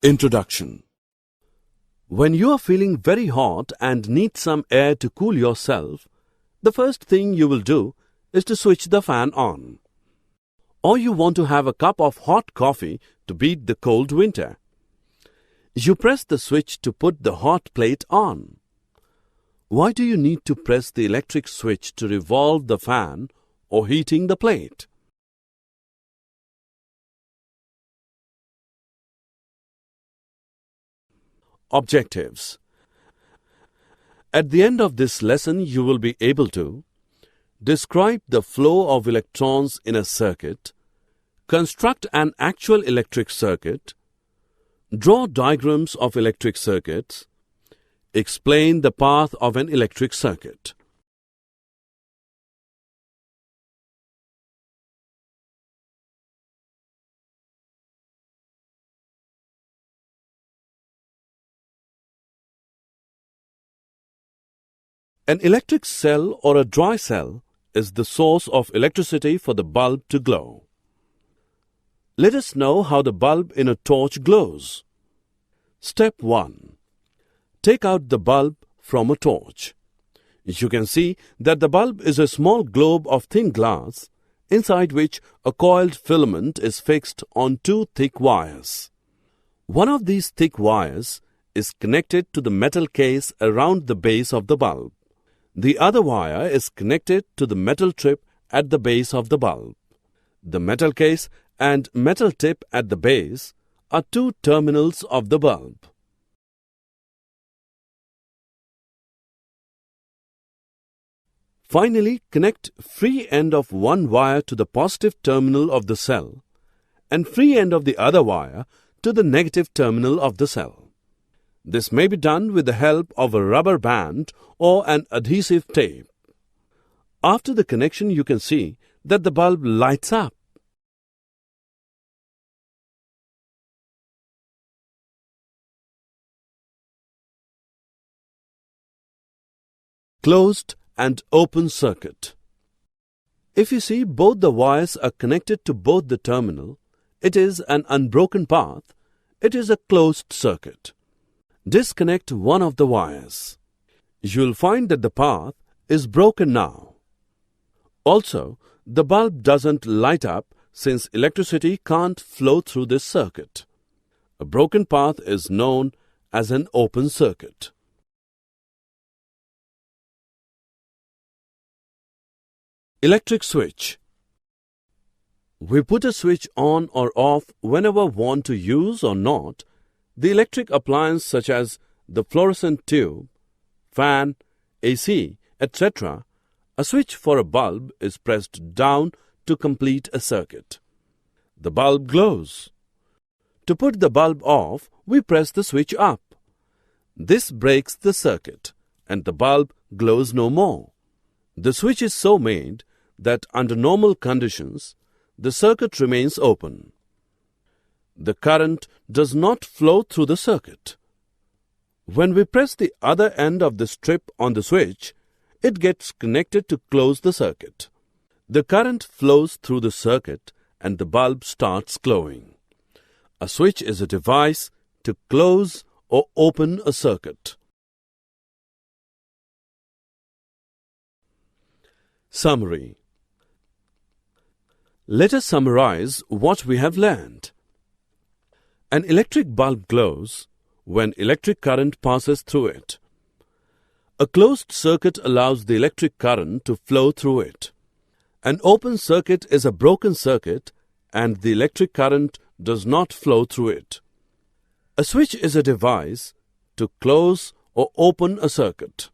Introduction. When you are feeling very hot and need some air to cool yourself, the first thing you will do is to switch the fan on. Or you want to have a cup of hot coffee to beat the cold winter. You press the switch to put the hot plate on. Why do you need to press the electric switch to revolve the fan or heating the plate? Objectives. At the end of this lesson, you will be able to describe the flow of electrons in a circuit, construct an actual electric circuit, draw diagrams of electric circuits, explain the path of an electric circuit. An electric cell or a dry cell is the source of electricity for the bulb to glow. Let us know how the bulb in a torch glows. Step 1. Take out the bulb from a torch. You can see that the bulb is a small globe of thin glass, inside which a coiled filament is fixed on two thick wires. One of these thick wires is connected to the metal case around the base of the bulb. The other wire is connected to the metal tip at the base of the bulb. The metal case and metal tip at the base are two terminals of the bulb. Finally, connect free end of one wire to the positive terminal of the cell and free end of the other wire to the negative terminal of the cell. This may be done with the help of a rubber band or an adhesive tape. After the connection, you can see that the bulb lights up. Closed and open circuit. If you see both the wires are connected to both the terminal, it is an unbroken path. It is a closed circuit. Disconnect one of the wires. You'll find that the path is broken now. Also, the bulb doesn't light up since electricity can't flow through this circuit. A broken path is known as an open circuit. Electric switch. We put a switch on or off whenever want to use or not the electric appliance such as the fluorescent tube, fan, AC, etc. A switch for a bulb is pressed down to complete a circuit. The bulb glows. To put the bulb off, we press the switch up. This breaks the circuit and the bulb glows no more. The switch is so made that under normal conditions, the circuit remains open. The current does not flow through the circuit. When we press the other end of the strip on the switch, it gets connected to close the circuit. The current flows through the circuit and the bulb starts glowing. A switch is a device to close or open a circuit. Summary. Let us summarize what we have learned. An electric bulb glows when electric current passes through it. A closed circuit allows the electric current to flow through it. An open circuit is a broken circuit and the electric current does not flow through it. A switch is a device to close or open a circuit.